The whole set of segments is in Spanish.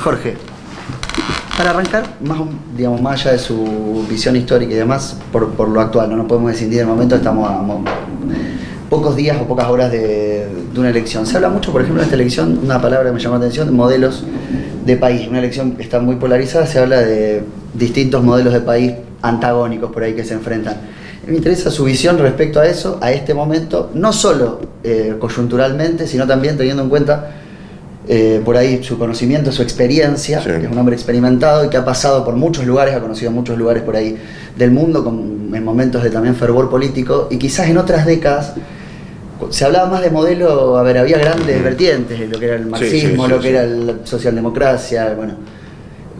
Jorge, para arrancar, digamos, más allá de su visión histórica y demás, por lo actual, no nos podemos escindir del momento, estamos a pocos días o pocas horas de una elección. Se habla mucho, por ejemplo, en esta elección, una palabra que me llamó la atención, de modelos de país. Una elección que está muy polarizada, se habla de distintos modelos de país antagónicos por ahí que se enfrentan. Me interesa su visión respecto a eso, a este momento, no solo coyunturalmente, sino también teniendo en cuenta por ahí su conocimiento, su experiencia, sí, que es un hombre experimentado y que ha pasado por muchos lugares, ha conocido muchos lugares por ahí del mundo, en momentos de también fervor político, y quizás en otras décadas se hablaba más de modelo, había grandes vertientes, lo que era el marxismo, lo que era la socialdemocracia, bueno.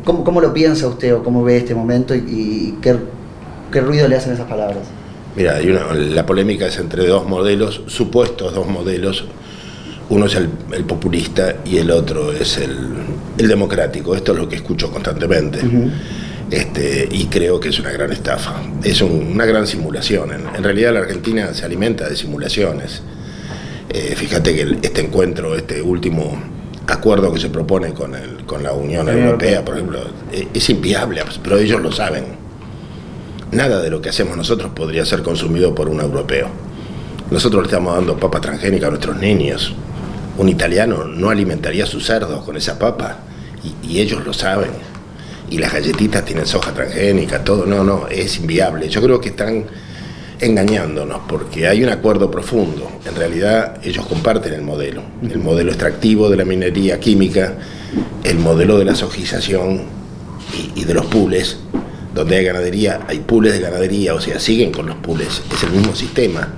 ¿Cómo lo piensa usted o cómo ve este momento y qué ruido le hacen esas palabras? Mira, la polémica es entre dos modelos, supuestos dos modelos. Uno es el populista y el otro es el democrático. Esto es lo que escucho constantemente. Y creo que es una gran estafa. Es una gran simulación. En realidad la Argentina se alimenta de simulaciones. Fíjate que este encuentro, este último acuerdo que se propone con la Unión Europea, por ejemplo, es inviable, pero ellos lo saben. Nada de lo que hacemos nosotros podría ser consumido por un europeo. Nosotros le estamos dando papa transgénica a nuestros niños. Un italiano no alimentaría a sus cerdos con esa papa, y ellos lo saben. Y las galletitas tienen soja transgénica, todo. No, es inviable. Yo creo que están engañándonos porque hay un acuerdo profundo. En realidad ellos comparten el modelo extractivo de la minería química, el modelo de la sojización y de los pools. Donde hay ganadería, hay pools de ganadería, o sea, siguen con los pools, es el mismo sistema.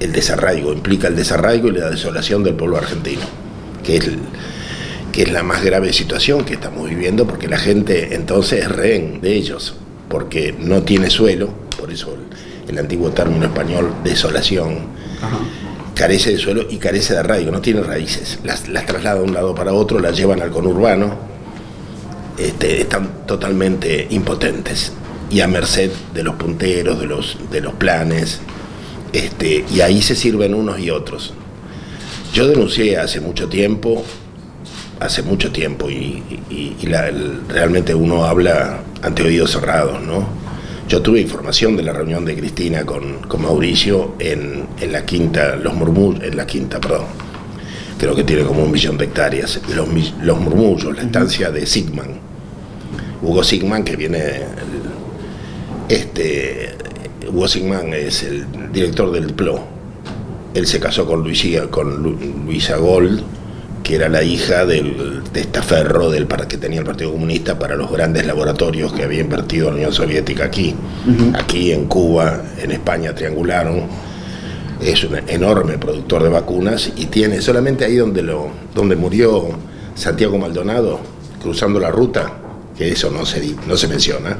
El desarraigo implica el desarraigo y la desolación del pueblo argentino, que es la más grave situación que estamos viviendo, porque la gente entonces es rehén de ellos, porque no tiene suelo, por eso el antiguo término español desolación. Ajá. Carece de suelo y carece de arraigo, no tiene raíces, las traslada de un lado para otro, las llevan al conurbano, están totalmente impotentes y a merced de los punteros, de los planes. Y ahí se sirven unos y otros. Yo denuncié hace mucho tiempo y realmente uno habla ante oídos cerrados, ¿no? Yo tuve información de la reunión de Cristina con Mauricio en la quinta, creo que tiene como 1 millón de hectáreas, los Murmullos, la estancia de Sigman, Hugo Sigman, que viene, Hugo Sigman es el director del PLO. Él se casó con Luisa Gold, que era la hija de Testaferro, que tenía el Partido Comunista para los grandes laboratorios que había invertido la Unión Soviética aquí. Aquí en Cuba, en España triangularon. Es un enorme productor de vacunas y tiene solamente ahí donde murió Santiago Maldonado, cruzando la ruta, que eso no se menciona.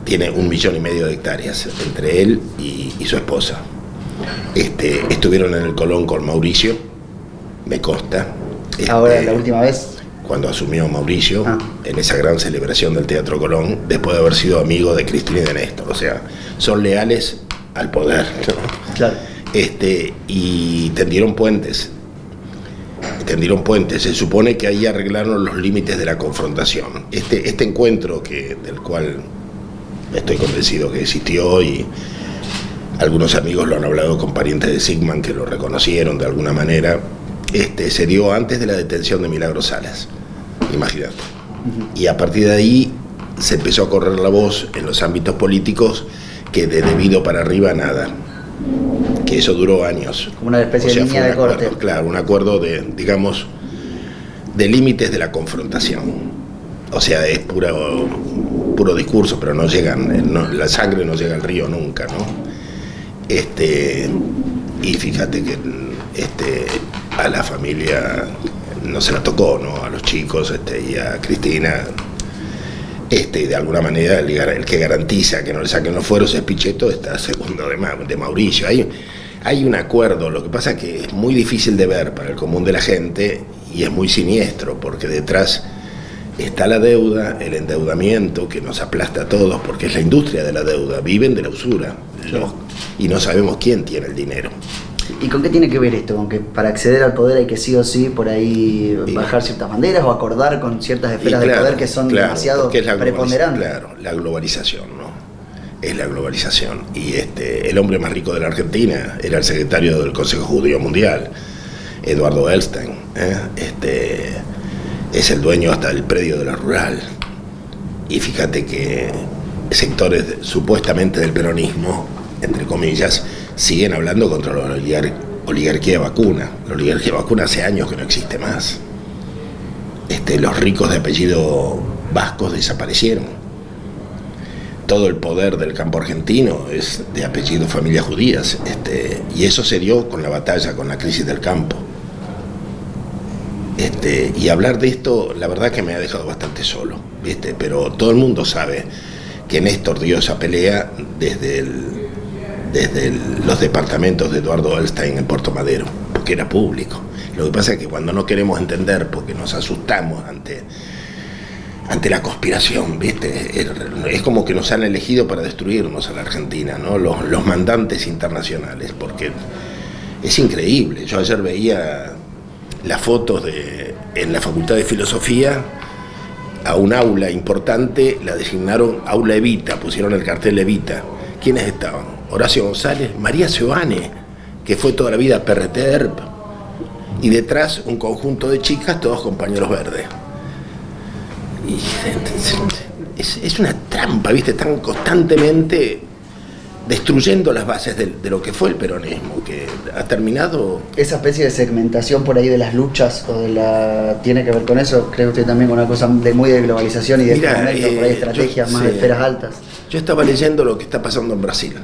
Tiene 1,5 millones de hectáreas entre él y su esposa. Estuvieron en el Colón con Mauricio, me consta. Ahora, la última vez. Cuando asumió Mauricio, en esa gran celebración del Teatro Colón, después de haber sido amigo de Cristina y de Néstor. O sea, son leales al poder, ¿no? Claro. Y tendieron puentes. Se supone que ahí arreglaron los límites de la confrontación. Este encuentro del cual estoy convencido que existió, y algunos amigos lo han hablado con parientes de Sigman que lo reconocieron de alguna manera, se dio antes de la detención de Milagro Salas, imagínate. Y a partir de ahí se empezó a correr la voz en los ámbitos políticos que de debido para arriba nada, que eso duró años. Como una especie de línea de corte. Claro, un acuerdo de límites de la confrontación. O sea, es puro discurso, pero no llegan, la sangre no llega al río nunca, ¿no? Y fíjate que a la familia no se la tocó, ¿no? A los chicos y a Cristina, de alguna manera el que garantiza que no le saquen los fueros es Pichetto, está segundo de Mauricio. Hay un acuerdo, lo que pasa es que es muy difícil de ver para el común de la gente y es muy siniestro, porque detrás está la deuda, el endeudamiento que nos aplasta a todos, porque es la industria de la deuda, viven de la usura, y no sabemos quién tiene el dinero. ¿Y con qué tiene que ver esto? ¿Con que para acceder al poder hay que sí o sí por ahí bajar ciertas banderas o acordar con ciertas esferas de poder que son demasiado preponderantes? Claro, la globalización, ¿no? Es la globalización. Y el hombre más rico de la Argentina era el secretario del Consejo Judío Mundial, Eduardo Elstein. Es el dueño hasta del predio de la Rural. Y fíjate que sectores supuestamente del peronismo, entre comillas, siguen hablando contra la oligarquía vacuna. La oligarquía vacuna hace años que no existe más. Los ricos de apellido vascos desaparecieron. Todo el poder del campo argentino es de apellido familias judías. Y eso se dio con la batalla, con la crisis del campo. Y hablar de esto, la verdad que me ha dejado bastante solo, ¿viste? Pero todo el mundo sabe que Néstor dio esa pelea desde los departamentos de Eduardo Elstein en Puerto Madero, porque era público. Lo que pasa es que cuando no queremos entender, porque nos asustamos ante la conspiración, ¿viste? Es como que nos han elegido para destruirnos a la Argentina, ¿no? Los mandantes internacionales, porque es increíble. Yo ayer veía las fotos en la Facultad de Filosofía. A un aula importante la designaron Aula Evita, pusieron el cartel Evita. ¿Quiénes estaban? Horacio González, María Seoane, que fue toda la vida PRT-ERP, y detrás un conjunto de chicas, todos compañeros verdes. Y es una trampa, ¿viste? Están constantemente destruyendo las bases de lo que fue el peronismo, que ha terminado... Esa especie de segmentación por ahí de las luchas, ¿tiene que ver con eso? ¿Cree usted también con una cosa muy de globalización y de Mirá, por ahí estrategias más de esferas altas? Yo estaba leyendo lo que está pasando en Brasil.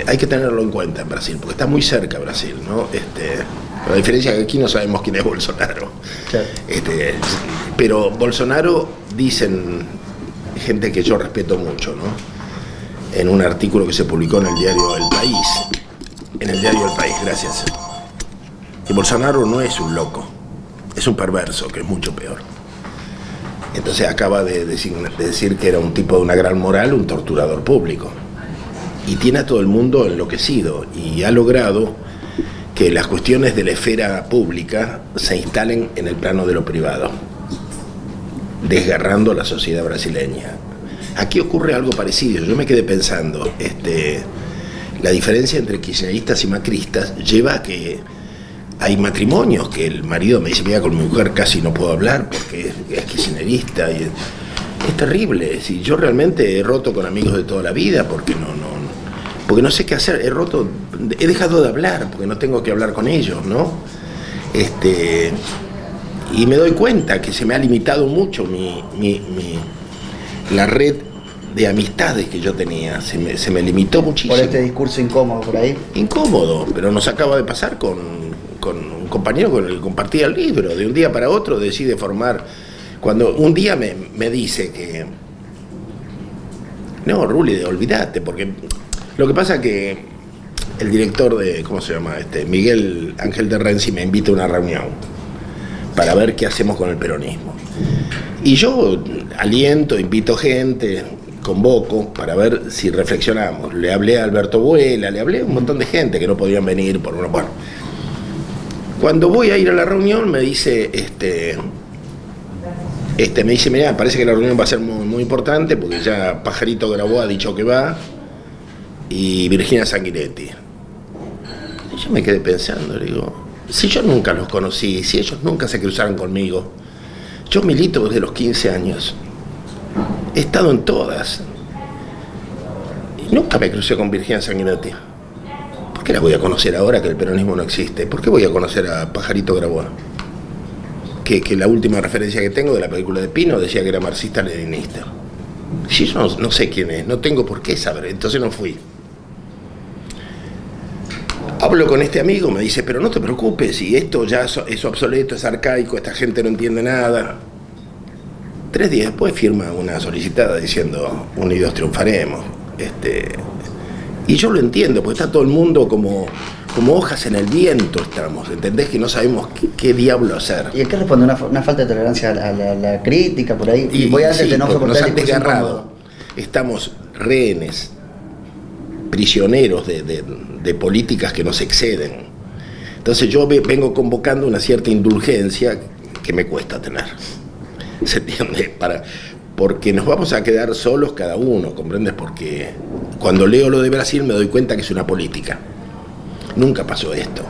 Hay que tenerlo en cuenta en Brasil, porque está muy cerca Brasil, ¿no? La diferencia es que aquí no sabemos quién es Bolsonaro. Claro. Pero Bolsonaro, dicen gente que yo respeto mucho, ¿no? En un artículo que se publicó en el diario El País, gracias, que Bolsonaro no es un loco, es un perverso, que es mucho peor. Entonces acaba de decir que era un tipo de una gran moral, un torturador público, y tiene a todo el mundo enloquecido, y ha logrado que las cuestiones de la esfera pública se instalen en el plano de lo privado, desgarrando la sociedad brasileña. Aquí ocurre algo parecido. Yo me quedé pensando, la diferencia entre kirchneristas y macristas lleva a que hay matrimonios que el marido me dice, mira, con mi mujer casi no puedo hablar porque es kirchnerista, y es terrible. Si yo realmente he roto con amigos de toda la vida porque no sé qué hacer, he dejado de hablar porque no tengo que hablar con ellos, ¿no? Y me doy cuenta que se me ha limitado mucho la red de amistades que yo tenía, se me limitó muchísimo. Por este discurso incómodo por ahí. Incómodo, pero nos acaba de pasar con un compañero con el que compartía el libro. De un día para otro decide formar. Cuando un día me dice que... No, Ruli, olvídate, porque lo que pasa es que el director de, ¿cómo se llama? Miguel Ángel de Renzi me invita a una reunión para ver qué hacemos con el peronismo. Y yo aliento, invito gente, convoco para ver si reflexionamos. Le hablé a Alberto Buela, le hablé a un montón de gente que no podían venir por una... Bueno, cuando voy a ir a la reunión me dice, me dice, mirá, parece que la reunión va a ser muy, muy importante porque ya Pajarito Grabois ha dicho que va y Virginia Sanguinetti. Y yo me quedé pensando, digo, si yo nunca los conocí, si ellos nunca se cruzaron conmigo, yo milito desde los 15 años, he estado en todas y nunca me crucé con Virginia Sanguinetti. ¿Por qué la voy a conocer ahora que el peronismo no existe? ¿Por qué voy a conocer a Pajarito Grabois? Que la última referencia que tengo de la película de Pino decía que era marxista-leninista. Si yo no sé quién es, no tengo por qué saber, entonces no fui. Hablo con este amigo, me dice, pero no te preocupes, si esto ya es obsoleto, es arcaico, esta gente no entiende nada. 3 días después firma una solicitada diciendo, unidos triunfaremos. Y yo lo entiendo, porque está todo el mundo como hojas en el viento estamos, ¿entendés? Que no sabemos qué diablo hacer. ¿Y en qué responde? ¿Una falta de tolerancia a la crítica por ahí? Y voy a hacer sí, de enojo porque nos han discurso desgarrado. incómodo. Estamos rehenes, prisioneros de de políticas que nos exceden. Entonces yo vengo convocando una cierta indulgencia que me cuesta tener. ¿Se entiende? Porque nos vamos a quedar solos cada uno, ¿comprendes? Porque cuando leo lo de Brasil me doy cuenta que es una política. Nunca pasó esto,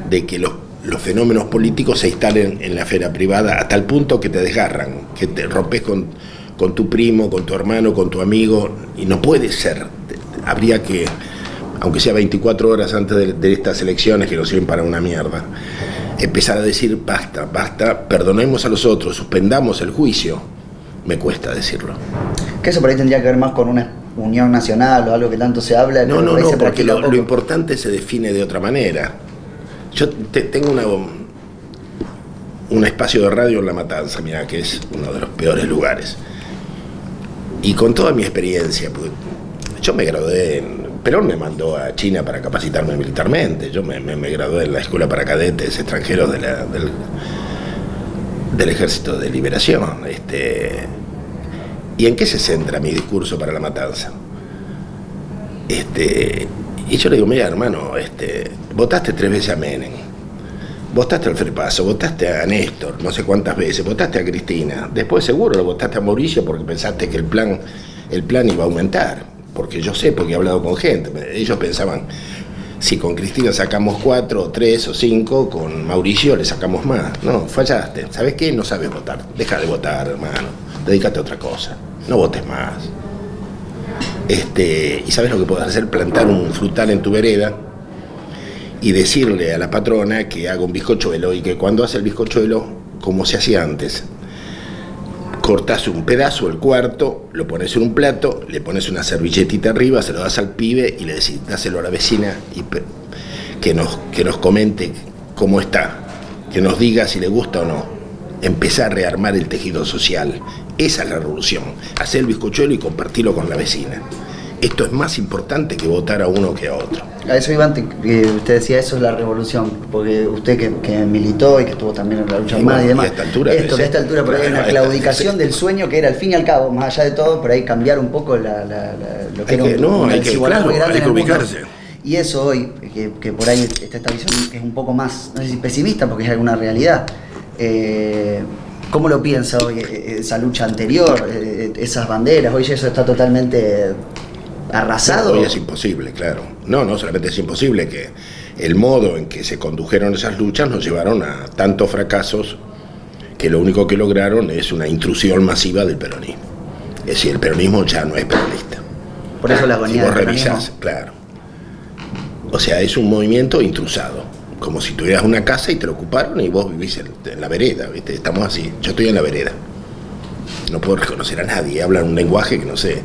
de que los fenómenos políticos se instalen en la esfera privada a tal punto que te desgarran, que te rompes con tu primo, con tu hermano, con tu amigo, y no puede ser. Habría que, aunque sea 24 horas antes de estas elecciones, que no sirven para una mierda, empezar a decir basta, perdonemos a los otros, suspendamos el juicio. Me cuesta decirlo. Que eso por ahí tendría que ver más con una unión nacional o algo que tanto se habla. No, porque lo importante se define de otra manera. Yo tengo un espacio de radio en La Matanza, mira, que es uno de los peores lugares. Y con toda mi experiencia, pues, yo me gradué Perón me mandó a China para capacitarme militarmente. Yo me gradué en la Escuela para Cadetes Extranjeros del Ejército de Liberación. ¿Y en qué se centra mi discurso para La Matanza? Y yo le digo, mira, hermano, votaste 3 veces a Menem, votaste al Frepaso, votaste a Néstor, no sé cuántas veces, votaste a Cristina, después seguro lo votaste a Mauricio porque pensaste que el plan iba a aumentar, porque yo sé, porque he hablado con gente, ellos pensaban, si con Cristina sacamos 4, 3 o 5, con Mauricio le sacamos más. No, fallaste. ¿Sabes qué? No sabes votar. Deja de votar, hermano. Dedícate a otra cosa. No votes más. ¿Y sabes lo que puedes hacer? Plantar un frutal en tu vereda y decirle a la patrona que haga un bizcochuelo y que cuando hace el bizcochuelo, como se hacía antes, cortás un pedazo, el cuarto, lo pones en un plato, le pones una servilletita arriba, se lo das al pibe y le decís, dáselo a la vecina y que nos comente cómo está, que nos diga si le gusta o no. Empezar a rearmar el tejido social. Esa es la revolución. Hacer el bizcochuelo y compartirlo con la vecina. Esto es más importante que votar a uno que a otro. A eso, Iván, usted decía, eso es la revolución, porque usted que militó y que estuvo también en la lucha armada y demás, a esta altura, que a esta altura por ahí hay una claudicación del sueño que era al fin y al cabo, más allá de todo, por ahí cambiar un poco lo que era una desigualdad muy grande en el mundo. Y eso hoy, que por ahí está esta visión que es un poco más, no sé si pesimista, porque es alguna realidad. ¿Cómo lo piensa hoy esa lucha anterior, esas banderas? Hoy eso está totalmente arrasado. Hoy es imposible, claro. No solamente es imposible, que el modo en que se condujeron esas luchas nos llevaron a tantos fracasos que lo único que lograron es una intrusión masiva del peronismo. Es decir, el peronismo ya no es peronista. Por eso la agonía del peronismo. Si vos revisás, claro. O sea, es un movimiento intrusado. Como si tuvieras una casa y te lo ocuparon y vos vivís en la vereda, ¿viste? Estamos así, yo estoy en la vereda. No puedo reconocer a nadie, hablan un lenguaje que no sé,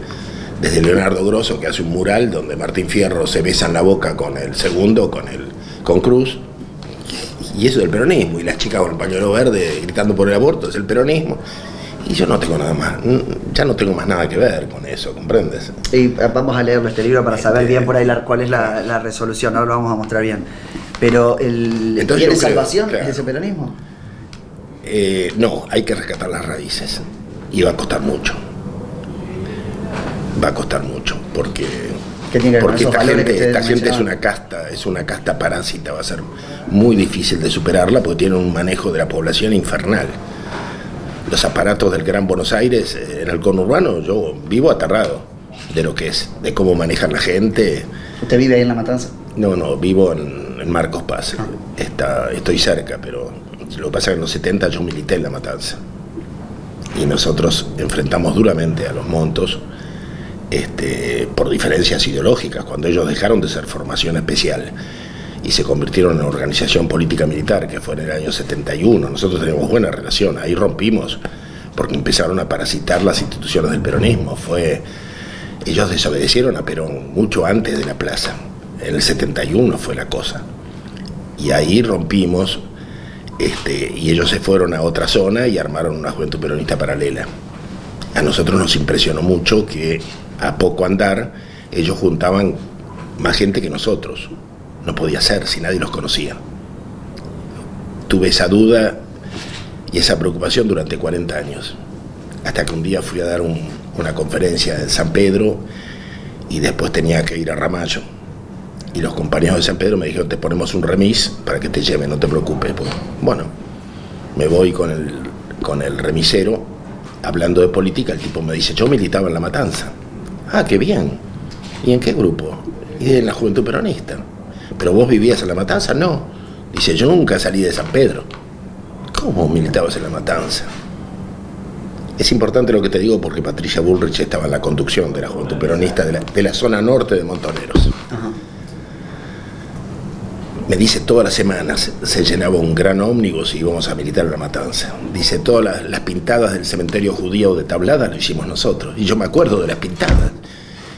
desde Leonardo Grosso, que hace un mural donde Martín Fierro se besa en la boca con el segundo, con Cruz, y eso es el peronismo, y las chicas con el pañuelo verde gritando por el aborto, es el peronismo. Y yo no tengo nada más, ya no tengo más nada que ver con eso, ¿comprendes? Y vamos a leerlo este libro para saber bien por ahí cuál es la resolución, ahora lo vamos a mostrar bien. Pero ¿tiene salvación de ese peronismo? No, hay que rescatar las raíces. Y va a costar mucho. Va a costar mucho, porque esta gente es una casta parásita, va a ser muy difícil de superarla porque tiene un manejo de la población infernal. Los aparatos del Gran Buenos Aires, en el conurbano, yo vivo aterrado de lo que es, de cómo manejan la gente. ¿Usted vive ahí en La Matanza? No, vivo en Marcos Paz. Estoy cerca, pero lo que pasa es que en los 70 yo milité en La Matanza. Y nosotros enfrentamos duramente a los Montos por diferencias ideológicas, cuando ellos dejaron de ser formación especial y se convirtieron en organización política militar, que fue en el año 71. Nosotros teníamos buena relación, ahí rompimos, porque empezaron a parasitar las instituciones del peronismo. Ellos desobedecieron a Perón mucho antes de la plaza. En el 71 fue la cosa. Y ahí rompimos, y ellos se fueron a otra zona y armaron una juventud peronista paralela. A nosotros nos impresionó mucho que a poco andar ellos juntaban más gente que nosotros. No podía ser si nadie los conocía. Tuve esa duda y esa preocupación durante 40 años. Hasta que un día fui a dar una conferencia en San Pedro y después tenía que ir a Ramallo Y los compañeros de San Pedro me dijeron, te ponemos un remis para que te lleven, no te preocupes. Pues, bueno, me voy con el remisero, hablando de política, el tipo me dice, yo militaba en La Matanza. Ah, qué bien. ¿Y en qué grupo? Y en la Juventud Peronista. ¿Pero vos vivías en La Matanza? No. Dice, yo nunca salí de San Pedro. ¿Cómo militabas en La Matanza? Es importante lo que te digo porque Patricia Bullrich estaba en la conducción de la Juventud Peronista de la zona norte de Montoneros. Ajá. Me dice, todas las semanas se llenaba un gran ómnibus y íbamos a militar en La Matanza. Dice, todas las pintadas del cementerio judío de Tablada lo hicimos nosotros. Y yo me acuerdo de las pintadas.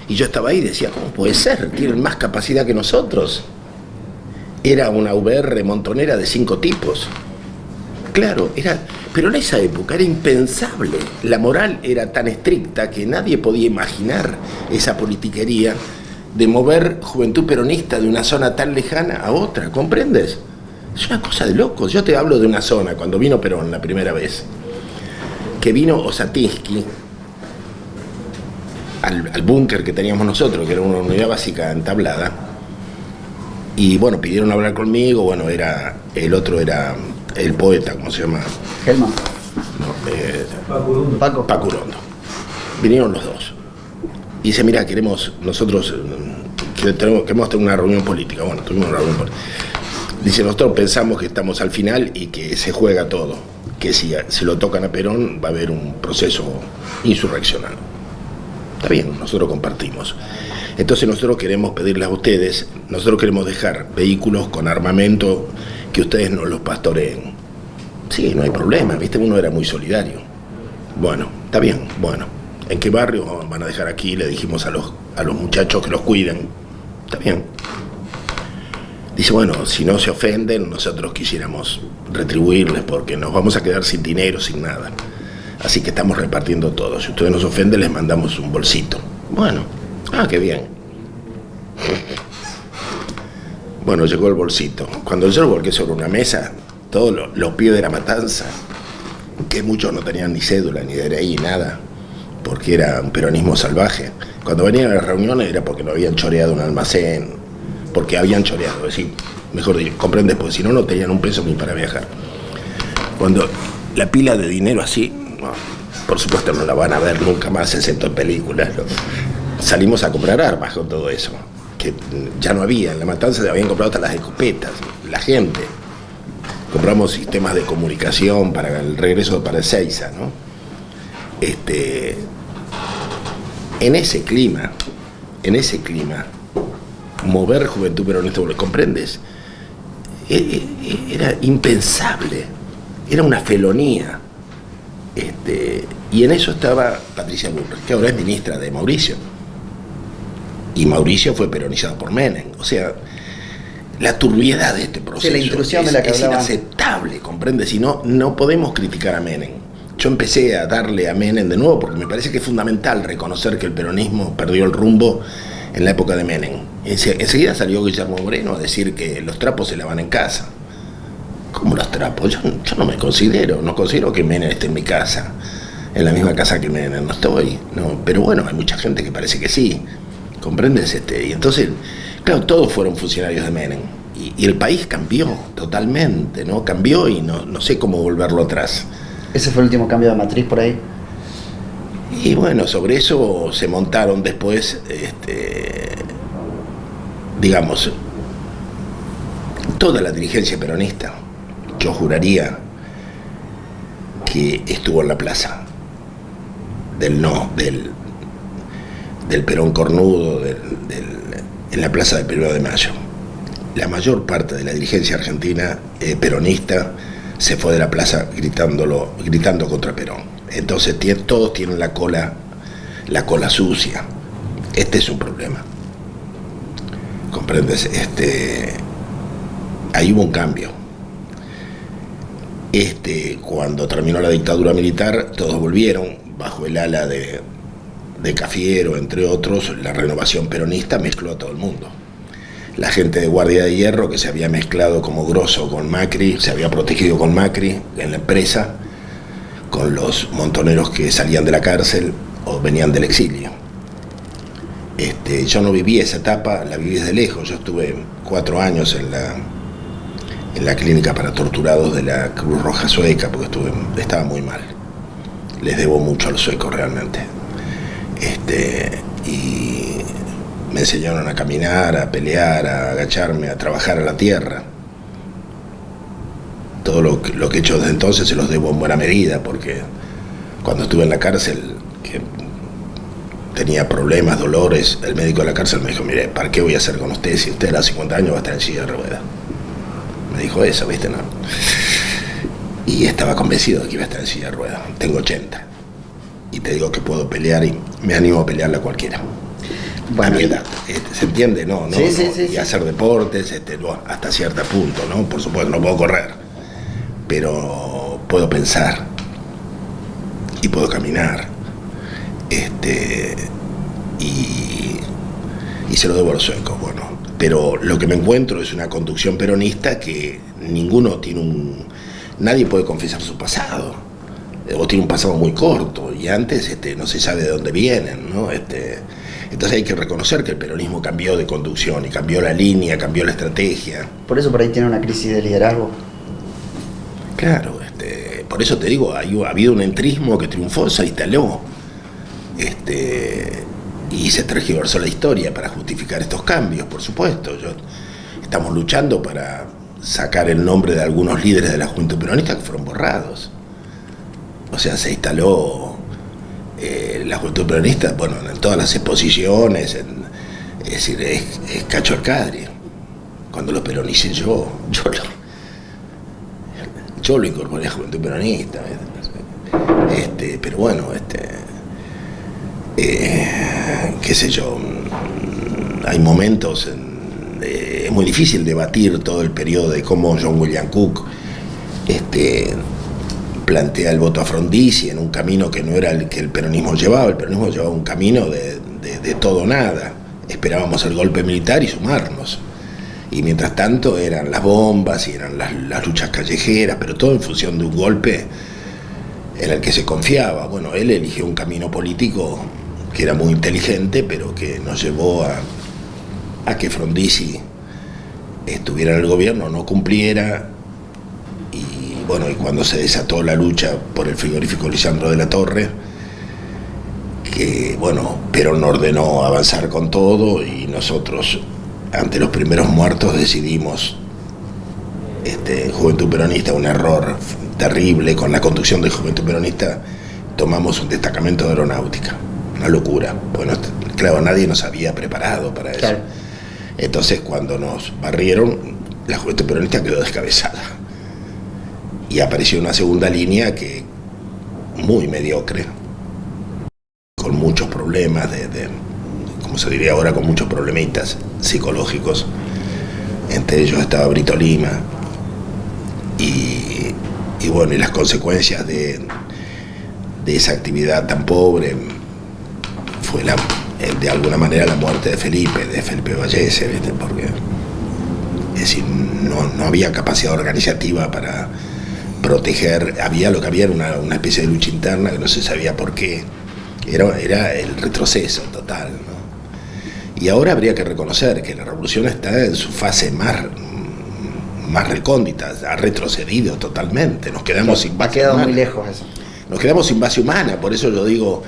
Y yo estaba ahí y decía, ¿cómo puede ser? Tienen más capacidad que nosotros. Era una VR montonera de 5 tipos. Claro, pero en esa época era impensable. La moral era tan estricta que nadie podía imaginar esa politiquería de mover Juventud Peronista de una zona tan lejana a otra, ¿comprendes? Es una cosa de locos. Yo te hablo de una zona, cuando vino Perón la primera vez, que vino Osatinsky al búnker que teníamos nosotros, que era una unidad básica entablada, y bueno, pidieron hablar conmigo, bueno, el otro era el poeta, ¿cómo se llama? Gelman. No, Paco Urondo. Vinieron los dos. Y dice, mira, queremos tener una reunión política. Bueno, tuvimos una reunión política. Dice, nosotros pensamos que estamos al final y que se juega todo. Que si se lo tocan a Perón va a haber un proceso insurreccional. Está bien, nosotros compartimos. Entonces nosotros queremos pedirles a ustedes, nosotros queremos dejar vehículos con armamento que ustedes nos los pastoreen. Sí, no hay problema, ¿viste? Uno era muy solidario. Bueno, está bien, bueno. ¿En qué barrio van a dejar aquí? Le dijimos a los muchachos que los cuiden. Está bien. Dice, bueno, si no se ofenden, nosotros quisiéramos retribuirles porque nos vamos a quedar sin dinero, sin nada. Así que estamos repartiendo todo. Si ustedes nos ofenden, les mandamos un bolsito. Bueno, qué bien. Bueno, llegó el bolsito. Cuando yo lo volqué sobre una mesa, todos los pibes de La Matanza, que muchos no tenían ni cédula, ni DNI, nada, porque era un peronismo salvaje. Cuando venían a las reuniones era porque no habían choreado un almacén, porque habían choreado, es decir, mejor dicho, comprendes, porque si no, no tenían un peso ni para viajar. Cuando la pila de dinero así, no, por supuesto no la van a ver nunca más, excepto en películas, ¿no? Salimos a comprar armas con todo eso, que ya no había, en La Matanza se habían comprado hasta las escopetas, la gente. Compramos sistemas de comunicación para el regreso para Ezeiza, ¿no? En ese clima, mover Juventud Peronista, ¿comprendes? Era impensable, era una felonía. Y en eso estaba Patricia Bullrich, que ahora es ministra de Mauricio. Y Mauricio fue peronizado por Menem. O sea, la turbiedad de este proceso la intrusión de la que es inaceptable, ¿comprendes? Y no podemos criticar a Menem. Yo empecé a darle a Menem de nuevo porque me parece que es fundamental reconocer que el peronismo perdió el rumbo en la época de Menem. Enseguida salió Guillermo Moreno a decir que los trapos se lavan en casa. ¿Cómo los trapos? Yo no considero que Menem esté en mi casa, en la misma casa que Menem, no estoy. No, pero bueno, hay mucha gente que parece que sí, ¿comprendes? Y entonces, claro, todos fueron funcionarios de Menem. Y el país cambió totalmente, ¿no? Cambió y no sé cómo volverlo atrás. ¿Ese fue el último cambio de matriz por ahí? Y bueno, sobre eso se montaron después, digamos, toda la dirigencia peronista. Yo juraría que estuvo en la plaza del Perón cornudo, en la plaza del 1 de Mayo. La mayor parte de la dirigencia argentina peronista se fue de la plaza gritando contra Perón. Entonces todos tienen la cola sucia. Este es un problema. ¿Comprendes? Ahí hubo un cambio. Cuando terminó la dictadura militar, todos volvieron bajo el ala de Cafiero, entre otros. La renovación peronista mezcló a todo el mundo. La gente de Guardia de Hierro, que se había mezclado como Grosso con Macri, se había protegido con Macri en la empresa, con los montoneros que salían de la cárcel o venían del exilio. Yo no viví esa etapa, la viví desde lejos. Yo estuve 4 años en la clínica para torturados de la Cruz Roja Sueca, porque estaba muy mal. Les debo mucho a los suecos realmente. Y me enseñaron a caminar, a pelear, a agacharme, a trabajar a la tierra. Todo lo que he hecho desde entonces se los debo en buena medida, porque cuando estuve en la cárcel, que tenía problemas, dolores, el médico de la cárcel me dijo: mire, ¿para qué voy a hacer con usted si usted a los 50 años va a estar en silla de ruedas? Me dijo eso, ¿viste? ¿No? Y estaba convencido de que iba a estar en silla de ruedas. Tengo 80. Y te digo que puedo pelear y me animo a pelearle a cualquiera. Bueno, a mi edad. ¿Se entiende? No, sí, no, sí, no. Sí, y hacer deportes, hasta cierto punto, ¿no? Por supuesto, no puedo correr. Pero puedo pensar. Y puedo caminar. Y se lo debo a los suecos, bueno. Pero lo que me encuentro es una conducción peronista que nadie puede confesar su pasado, o tiene un pasado muy corto, y antes no se sabe de dónde vienen, ¿no? Entonces hay que reconocer que el peronismo cambió de conducción, y cambió la línea, cambió la estrategia. Por eso por ahí tiene una crisis de liderazgo. Claro, por eso te digo, ha habido un entrismo que triunfó, se instaló, y se tergiversó la historia para justificar estos cambios, por supuesto. Estamos luchando para sacar el nombre de algunos líderes de la Juventud Peronista que fueron borrados. O sea, se instaló la Juventud Peronista, bueno, en todas las exposiciones, es decir, es Cacho Arcadri. Cuando lo peronicé yo lo incorporé a la Juventud Peronista. Pero bueno, qué sé yo, hay momentos, es muy difícil debatir todo el periodo de cómo John William Cook plantea el voto a Frondizi en un camino que no era el que el peronismo llevaba. El peronismo llevaba un camino de todo o nada. Esperábamos el golpe militar y sumarnos. Y mientras tanto eran las bombas y eran las luchas callejeras, pero todo en función de un golpe en el que se confiaba. Bueno, él eligió un camino político que era muy inteligente, pero que nos llevó a que Frondizi estuviera en el gobierno, no cumpliera. Y bueno, y cuando se desató la lucha por el frigorífico Lisandro de la Torre, que bueno, Perón ordenó avanzar con todo, y nosotros, ante los primeros muertos, decidimos, Juventud Peronista, un error terrible, con la conducción de Juventud Peronista, tomamos un destacamento de aeronáutica. Una locura. Bueno, claro, nadie nos había preparado para eso. Claro. Entonces, cuando nos barrieron, la Juventud Peronista quedó descabezada. Y apareció una segunda línea que muy mediocre, con muchos problemas, como se diría ahora, con muchos problemitas psicológicos. Entre ellos estaba Brito Lima. Y bueno, y las consecuencias de esa actividad tan pobre fue de alguna manera la muerte de Felipe Vallese, ¿viste? Porque es decir, no había capacidad organizativa para proteger. Lo que había era una especie de lucha interna que no se sabía por qué. Era el retroceso total, ¿no? Y ahora habría que reconocer que la revolución está en su fase más recóndita, ha retrocedido totalmente. Nos quedamos sin base humana. Ha quedado muy lejos eso. Nos quedamos sin base humana, por eso yo digo,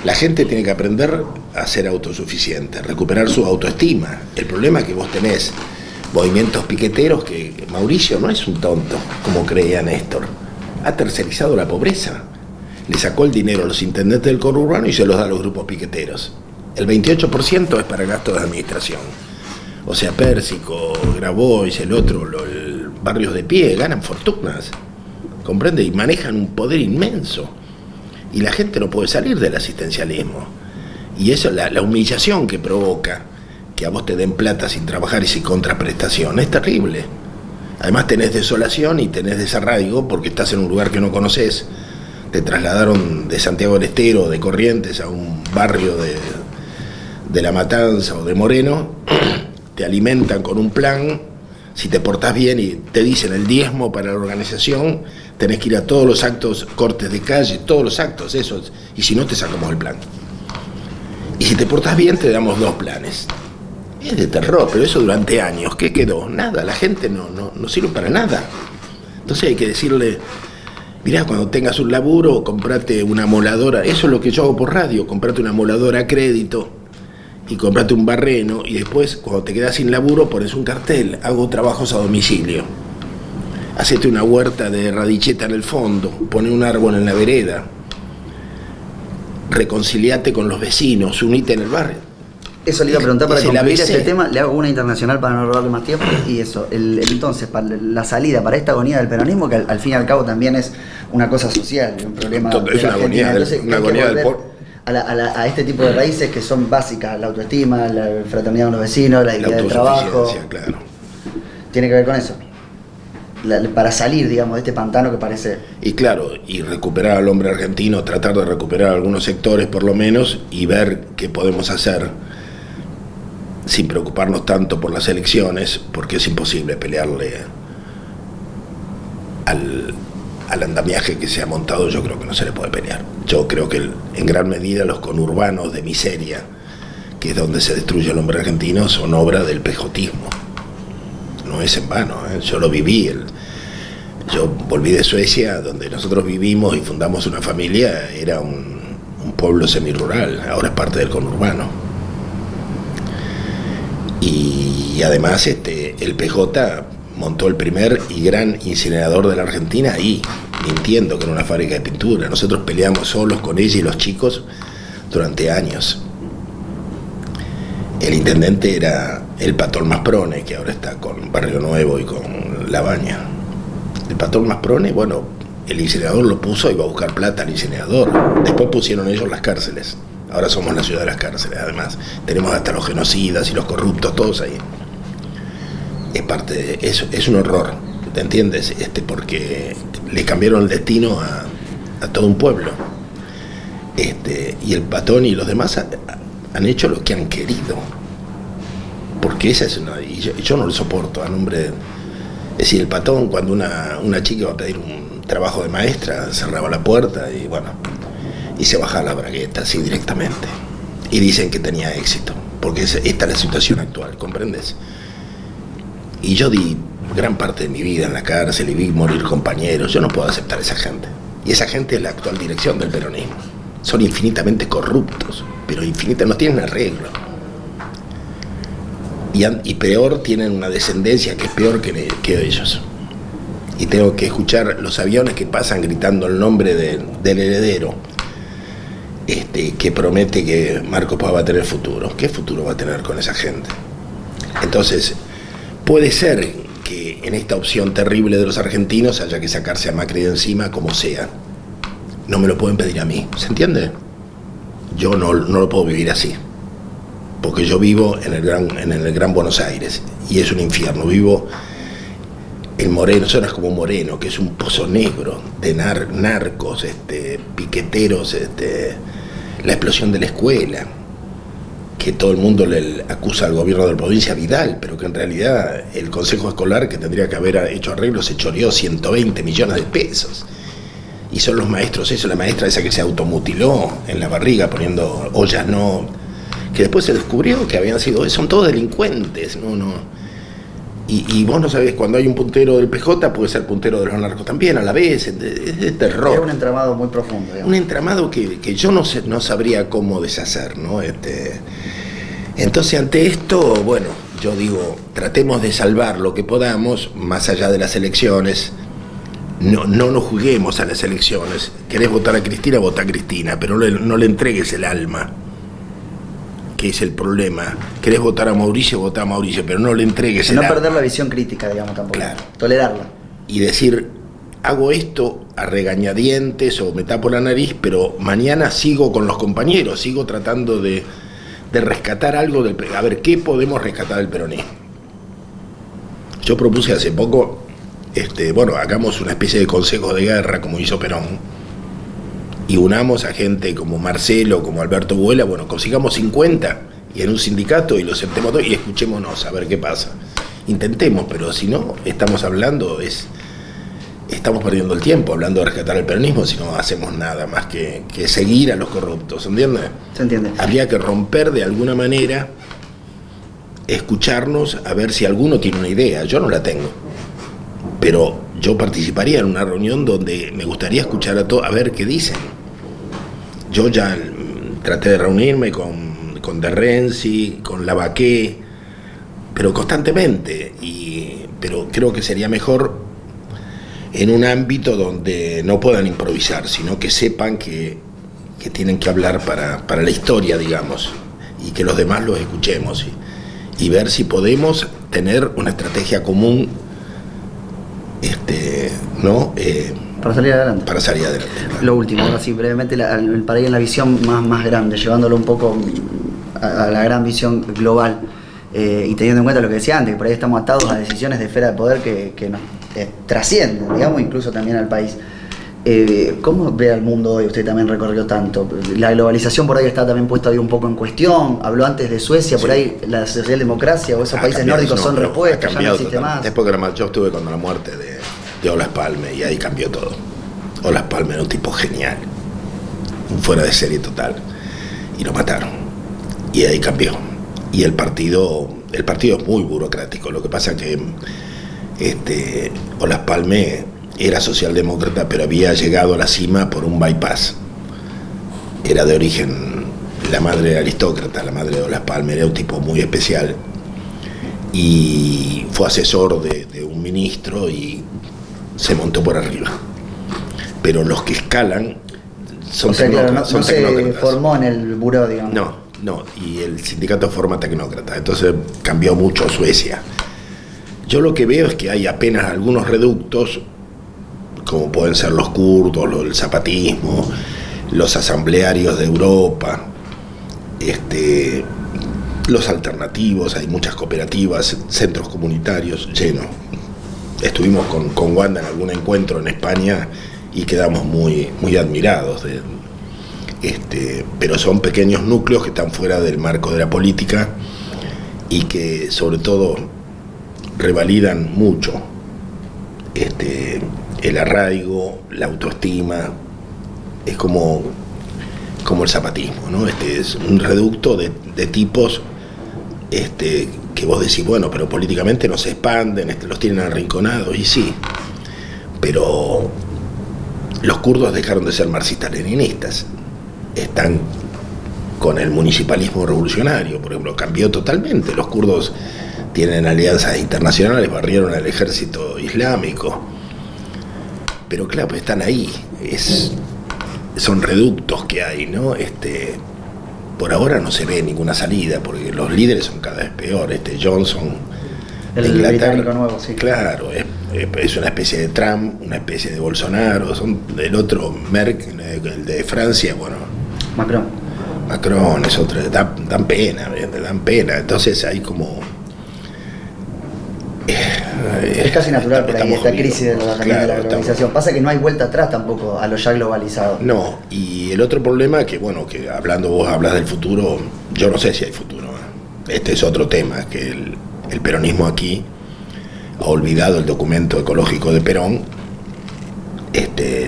la gente tiene que aprender a ser autosuficiente, recuperar su autoestima. El problema es que vos tenés movimientos piqueteros que Mauricio no es un tonto, como creía Néstor. Ha tercerizado la pobreza. Le sacó el dinero a los intendentes del conurbano y se los da a los grupos piqueteros. El 28% es para gastos de administración. O sea, Pérsico, Grabois, el otro, el Barrios de Pie, ganan fortunas, ¿comprende? Y manejan un poder inmenso. Y la gente no puede salir del asistencialismo. Y eso, la humillación que provoca que a vos te den plata sin trabajar y sin contraprestación, es terrible. Además tenés desolación y tenés desarraigo porque estás en un lugar que no conocés. Te trasladaron de Santiago del Estero, de Corrientes, a un barrio de La Matanza o de Moreno. Te alimentan con un plan, si te portás bien y te dicen el diezmo para la organización, tenés que ir a todos los actos, cortes de calle, todos los actos, esos, y si no te sacamos el plan. Y si te portás bien, te damos 2 planes. Es de terror, pero eso durante años. ¿Qué quedó? Nada, la gente no sirve para nada. Entonces hay que decirle, mirá, cuando tengas un laburo, comprate una moladora. Eso es lo que yo hago por radio, comprate una moladora a crédito y comprate un barreno, y después, cuando te quedas sin laburo, pones un cartel, hago trabajos a domicilio. Hacete una huerta de radicheta en el fondo, poné un árbol en la vereda, reconciliate con los vecinos, unite en el barrio. Eso le iba a preguntar para Es el concluir ABC. este tema. Le hago una internacional para no robarle más tiempo. Y eso, entonces, para la salida para esta agonía del peronismo, que al fin y al cabo también es una cosa social, un problema. Es una agonía del pueblo. A este tipo de raíces que son básicas: la autoestima, la fraternidad con los vecinos, la dignidad del trabajo. Claro. Tiene que ver con eso. Para salir, digamos, de este pantano que parece. Y claro, y recuperar al hombre argentino, tratar de recuperar algunos sectores por lo menos, y ver qué podemos hacer sin preocuparnos tanto por las elecciones, porque es imposible pelearle al andamiaje que se ha montado. Yo creo que no se le puede pelear. Yo creo que en gran medida los conurbanos de miseria, que es donde se destruye el hombre argentino, son obra del pejotismo. No es en vano, ¿eh? Yo lo viví. Yo volví de Suecia, donde nosotros vivimos y fundamos una familia. Era un pueblo semirural, ahora es parte del conurbano. Y además el PJ montó el primer y gran incinerador de la Argentina ahí, mintiendo que era una fábrica de pintura. Nosotros peleamos solos con ella y los chicos durante años. El intendente era el Patón Masprone, que ahora está con Barrio Nuevo y con La Baña. El Patón Masprone, bueno, el incinerador lo puso y iba a buscar plata al incinerador. Después pusieron ellos las cárceles. Ahora somos la ciudad de las cárceles, además. Tenemos hasta los genocidas y los corruptos, todos ahí. Es parte de eso, es un horror, ¿te entiendes? Porque le cambiaron el destino a todo un pueblo. Y el Patón y los demás han hecho lo que han querido. Porque esa es una... Y yo no lo soporto a nombre de... Es decir, el Patón, cuando una chica iba a pedir un trabajo de maestra, cerraba la puerta y bueno... y se bajaba la bragueta así directamente. Y dicen que tenía éxito, porque esta es la situación actual, ¿comprendes? Y yo di gran parte de mi vida en la cárcel y vi morir compañeros. Yo no puedo aceptar a esa gente. Y esa gente es la actual dirección del peronismo. Son infinitamente corruptos, pero no tienen arreglo. Y peor, tienen una descendencia que es peor que ellos. Y tengo que escuchar los aviones que pasan gritando el nombre del heredero. Que promete que Marcos Paz va a tener futuro. ¿Qué futuro va a tener con esa gente? Entonces, puede ser que en esta opción terrible de los argentinos haya que sacarse a Macri de encima como sea. No me lo pueden pedir a mí, ¿se entiende? Yo no lo puedo vivir así, porque yo vivo en el Gran Buenos Aires y es un infierno. Vivo en Moreno, zonas como Moreno, que es un pozo negro de narcos, piqueteros, la explosión de la escuela, que todo el mundo le acusa al gobierno de la provincia Vidal, pero que en realidad el consejo escolar, que tendría que haber hecho arreglos, se choreó 120 millones de pesos. Y son los maestros, la maestra esa que se automutiló en la barriga poniendo ollas, que después se descubrió que habían sido, son todos delincuentes, Y vos no sabés, cuando hay un puntero del PJ, puede ser puntero de los narcos también, a la vez, es de terror. Es un entramado muy profundo, digamos. Un entramado que yo no sabría cómo deshacer, ¿no? Entonces, ante esto, bueno, yo digo, tratemos de salvar lo que podamos, más allá de las elecciones. No nos juguemos a las elecciones. Querés votar a Cristina, vota a Cristina, pero no le entregues el alma, que es el problema. Querés votar a Mauricio, votá a Mauricio, pero no le entregues el alma. No perder la visión crítica, digamos, tampoco. Claro. Tolerarla. Y decir, hago esto a regañadientes o me tapo la nariz, pero mañana sigo con los compañeros, sigo tratando de rescatar algo a ver, ¿qué podemos rescatar del peronismo? Yo propuse hace poco, hagamos una especie de consejo de guerra como hizo Perón, y unamos a gente como Marcelo, como Alberto Buela, consigamos 50 y en un sindicato y los sentemos todos y escuchémonos a ver qué pasa. Intentemos, pero si no, estamos hablando estamos perdiendo el tiempo hablando de rescatar el peronismo si no hacemos nada más que seguir a los corruptos, ¿se entiende? Se entiende. Habría que romper de alguna manera, escucharnos, a ver si alguno tiene una idea. Yo no la tengo, pero yo participaría en una reunión donde me gustaría escuchar a todos, a ver qué dicen. Yo ya traté de reunirme con De Renzi, con Lavaqué, pero constantemente, pero creo que sería mejor en un ámbito donde no puedan improvisar, sino que sepan que tienen que hablar para la historia, digamos, y que los demás los escuchemos y ver si podemos tener una estrategia común, ¿no? Para salir adelante. Para salir adelante. Lo último, ahora sí, brevemente, para ir en la visión más grande, llevándolo un poco a la gran visión global, y teniendo en cuenta lo que decía antes, que por ahí estamos atados a decisiones de esfera de poder que nos trascienden, digamos, incluso también al país. ¿Cómo ve al mundo hoy? Usted también recorrió tanto. La globalización por ahí está también puesta hoy un poco en cuestión. Habló antes de Suecia, por ahí la socialdemocracia o esos países nórdicos son respuestas, ya no existe más. Después que yo estuve con la muerte de Olof Palme y ahí cambió todo. Olof Palme era un tipo genial, un fuera de serie total, y lo mataron. Y ahí cambió. Y el partido es muy burocrático. Lo que pasa es que Olof Palme era socialdemócrata, pero había llegado a la cima por un bypass. Era de origen, la madre era aristócrata, la madre de Olof Palme era un tipo muy especial y fue asesor de un ministro y se montó por arriba. Pero los que escalan son tecnócratas. No se formó en el buró, digamos. No, y el sindicato forma tecnócratas, entonces cambió mucho Suecia. Yo lo que veo es que hay apenas algunos reductos, como pueden ser los kurdos, el zapatismo, los asamblearios de Europa, los alternativos, hay muchas cooperativas, centros comunitarios llenos. Estuvimos con Wanda en algún encuentro en España y quedamos muy, muy admirados pero son pequeños núcleos que están fuera del marco de la política y que sobre todo revalidan mucho el arraigo, la autoestima. Es como el zapatismo, ¿no? Es un reducto de tipos que vos decís, bueno, pero políticamente no se expanden, los tienen arrinconados, y sí, pero los kurdos dejaron de ser marxistas-leninistas, están con el municipalismo revolucionario, por ejemplo, cambió totalmente. Los kurdos tienen alianzas internacionales, barrieron al ejército islámico, pero claro, pues están ahí, son reductos que hay, ¿no? Por ahora no se ve ninguna salida, porque los líderes son cada vez peor. Johnson, el británico nuevo, sí. Claro, es una especie de Trump, una especie de Bolsonaro, son el otro Merkel, el de Francia, bueno. Macron es otro, dan pena, entonces hay como... Es casi natural por ahí esta crisis de la globalización. Pasa que no hay vuelta atrás tampoco a lo ya globalizado. No, y el otro problema que, bueno, que vos hablas del futuro, yo no sé si hay futuro. Este es otro tema, que el peronismo aquí ha olvidado el documento ecológico de Perón.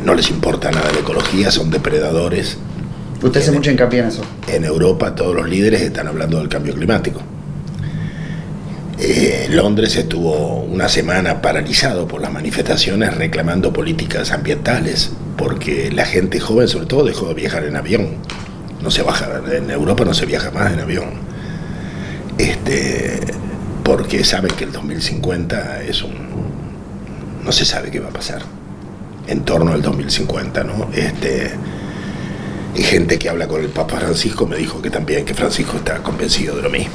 No les importa nada la ecología, son depredadores. Usted hace mucho hincapié en eso. En Europa todos los líderes están hablando del cambio climático. Londres estuvo una semana paralizado por las manifestaciones reclamando políticas ambientales, porque la gente joven sobre todo dejó de viajar en avión. En Europa no se viaja más en avión, porque saben que el 2050 no se sabe qué va a pasar en torno al 2050, ¿no? Y gente que habla con el Papa Francisco me dijo que también que Francisco está convencido de lo mismo.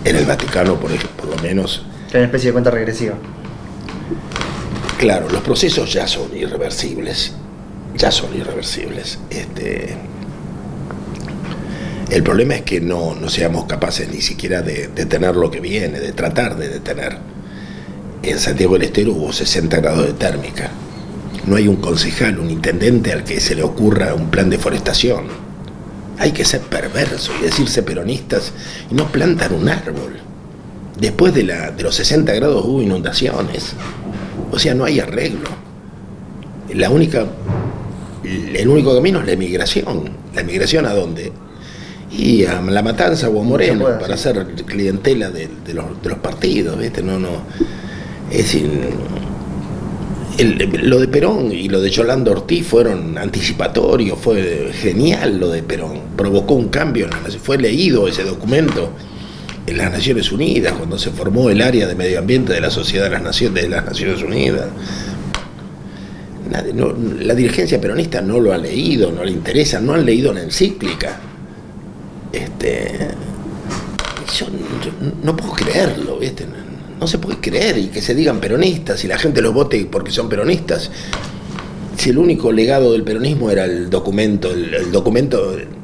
En el Vaticano, por lo menos... Hay una especie de cuenta regresiva. Claro, los procesos ya son irreversibles. El problema es que no seamos capaces ni siquiera de detener lo que viene, de tratar de detener. En Santiago del Estero hubo 60 grados de térmica. No hay un concejal, un intendente al que se le ocurra un plan de forestación. Hay que ser perverso y decirse peronistas y no plantar un árbol. Después de los 60 grados hubo inundaciones. O sea, no hay arreglo. el único camino es la emigración. ¿La emigración a dónde? Y a La Matanza o a Moreno, para hacer clientela de los partidos, ¿viste? No. Es decir, lo de Perón y lo de Yolanda Ortiz fueron anticipatorios, fue genial lo de Perón, provocó un cambio, fue leído ese documento en las Naciones Unidas, cuando se formó el área de medio ambiente de la Sociedad de las Naciones Unidas. La dirigencia peronista no lo ha leído, no le interesa, no han leído la encíclica. Yo no puedo creerlo, ¿viste? No se puede creer, y que se digan peronistas y la gente los vote porque son peronistas. Si el único legado del peronismo era el documento,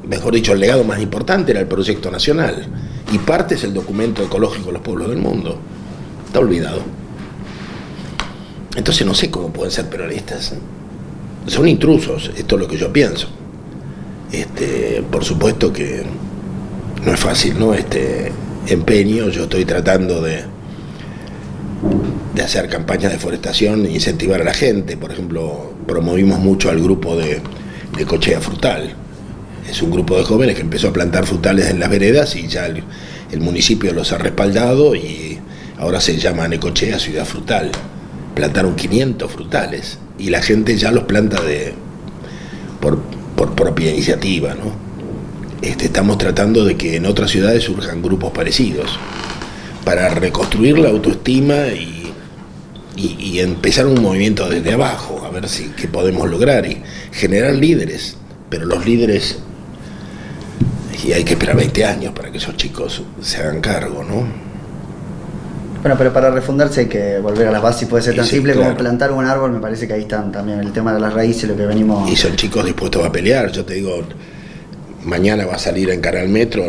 mejor dicho, el legado más importante era el proyecto nacional, y parte es el documento ecológico de los pueblos del mundo. Está olvidado. Entonces no sé cómo pueden ser peronistas. Son intrusos, esto es lo que yo pienso. Por supuesto que no es fácil, ¿no? Empeño, yo estoy tratando de hacer campañas de forestación e incentivar a la gente. Por ejemplo, promovimos mucho al grupo de Necochea Frutal. Es un grupo de jóvenes que empezó a plantar frutales en las veredas y ya el municipio los ha respaldado y ahora se llama Necochea Ciudad Frutal. Plantaron 500 frutales y la gente ya los planta por propia iniciativa, ¿no? Estamos tratando de que en otras ciudades surjan grupos parecidos para reconstruir la autoestima y empezar un movimiento desde abajo, a ver qué podemos lograr y generar líderes, pero los líderes, y hay que esperar 20 años para que esos chicos se hagan cargo, ¿no? Bueno, pero para refundarse hay que volver a las bases, y puede ser tan simple claro, como plantar un árbol. Me parece que ahí están también el tema de las raíces, lo que venimos... Y son chicos dispuestos a pelear. Yo te digo, mañana va a salir en Canal Metro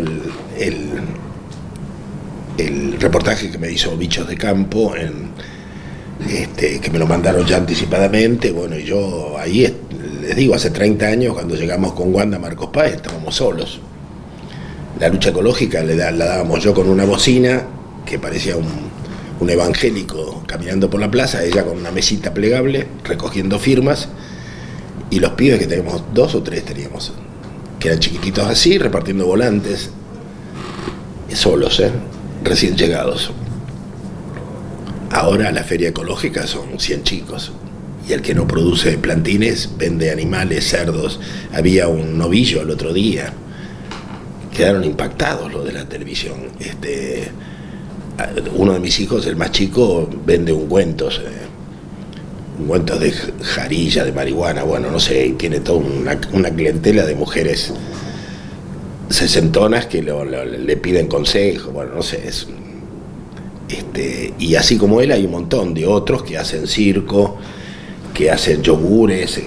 el reportaje que me hizo Bichos de Campo, que me lo mandaron ya anticipadamente. Bueno, y yo ahí, les digo, hace 30 años, cuando llegamos con Wanda Marcos Páez, estábamos solos. La lucha ecológica la dábamos yo con una bocina que parecía un evangélico caminando por la plaza, ella con una mesita plegable recogiendo firmas, y los pibes que teníamos, 2 o 3 teníamos, que eran chiquititos así, repartiendo volantes, solos, recién llegados. Ahora la feria ecológica son 100 chicos, y el que no produce plantines vende animales, cerdos. Había un novillo el otro día, quedaron impactados los de la televisión. Uno de mis hijos, el más chico, vende ungüentos de jarilla, de marihuana, bueno, no sé, y tiene toda una clientela de mujeres sesentonas que le piden consejo, bueno, no sé, y así como él hay un montón de otros que hacen circo, que hacen yogures,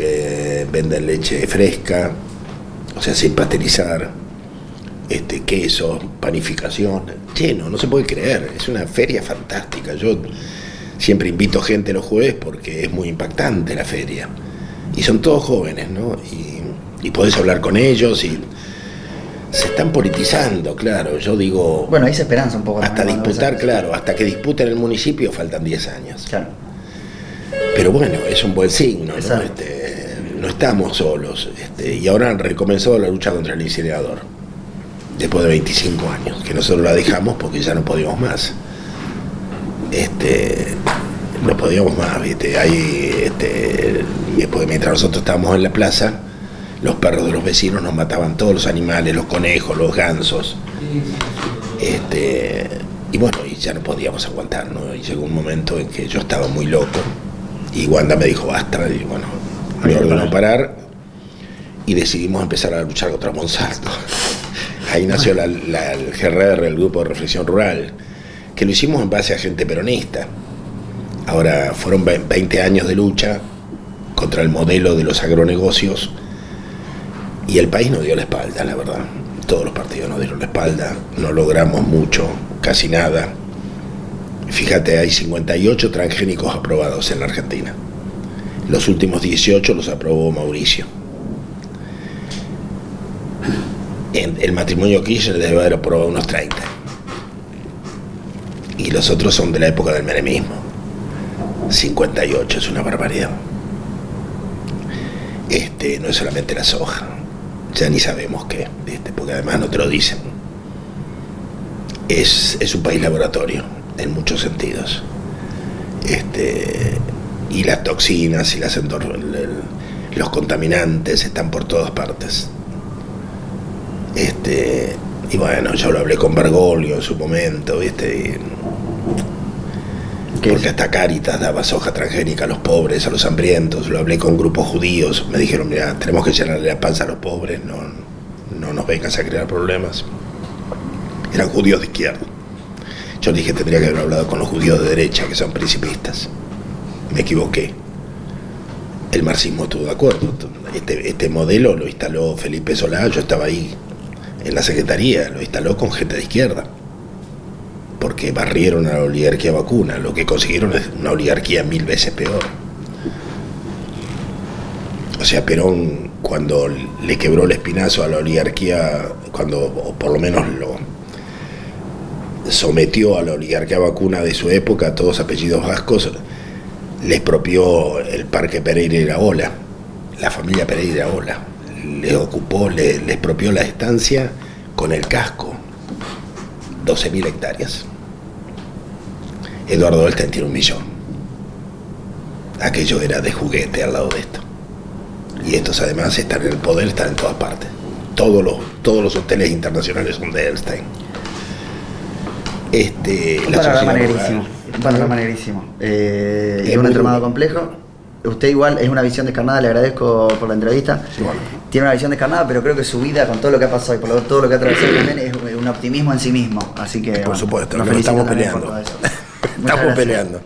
venden leche fresca, o sea, sin pasteurizar, queso, panificación, lleno, no se puede creer, es una feria fantástica. Yo siempre invito gente los jueves porque es muy impactante la feria, y son todos jóvenes, ¿no? Y podés hablar con ellos, y se están politizando, claro, yo digo... Bueno, hay esperanza un poco. Hasta disputar, claro, hasta que disputen el municipio faltan 10 años. Claro. Pero bueno, es un buen signo, ¿no? No estamos solos, y ahora han recomenzado la lucha contra el incinerador, después de 25 años, que nosotros la dejamos porque ya no podíamos más. No podíamos más, ¿viste? Ahí, después, mientras nosotros estábamos en la plaza, los perros de los vecinos nos mataban todos los animales, los conejos, los gansos. Y bueno, y ya no podíamos aguantar, ¿no? Y llegó un momento en que yo estaba muy loco, y Wanda me dijo basta, y bueno, me ordenó parar, y decidimos empezar a luchar contra Monsanto. Ahí nació el GRR, el Grupo de Reflexión Rural, que lo hicimos en base a gente peronista. Ahora fueron 20 años de lucha contra el modelo de los agronegocios, y el país nos dio la espalda, la verdad. Todos los partidos nos dieron la espalda, no logramos mucho, casi nada. Fíjate, hay 58 transgénicos aprobados en la Argentina. Los últimos 18 los aprobó Mauricio. El matrimonio Kirchner debe haber aprobado unos 30. Y los otros son de la época del menemismo. 58, es una barbaridad. No es solamente la soja, ya ni sabemos qué, porque además no te lo dicen. Es un país laboratorio en muchos sentidos. Y las toxinas y los contaminantes están por todas partes. Y bueno, yo lo hablé con Bergoglio en su momento, porque hasta Cáritas daba soja transgénica a los pobres, a los hambrientos. Lo hablé con grupos judíos, me dijeron, mira, tenemos que llenarle la panza a los pobres, no nos vengas a crear problemas. Eran judíos de izquierda. Yo dije, tendría que haber hablado con los judíos de derecha, que son principistas. Me equivoqué. El marxismo estuvo de acuerdo. Este modelo lo instaló Felipe Solá, yo estaba ahí en la secretaría, lo instaló con gente de izquierda, porque barrieron a la oligarquía vacuna. Lo que consiguieron es una oligarquía 1000 veces peor. O sea, Perón, cuando le quebró el espinazo a la oligarquía, o por lo menos lo sometió a la oligarquía vacuna de su época, todos apellidos vascos, le expropió el Parque Pereira Iraola, la familia Pereira Iraola, le expropió la estancia con el casco, 12.000 hectáreas. Eduardo Goldstein tiene 1 millón. Aquello era de juguete al lado de esto. Y estos además están en el poder, están en todas partes. Todos los hoteles internacionales son de Goldstein. Un panorama negrísimo. Un panorama negrísimo. Es un entramado complejo. Usted igual es una visión descarnada, le agradezco por la entrevista. Bueno. Tiene una visión descarnada, pero creo que su vida, con todo lo que ha pasado y por todo lo que ha atravesado también, es un optimismo en sí mismo. Así que, por supuesto, nos lo estamos felicito también por peleando. todo eso. Muchas Estamos gracias. peleando.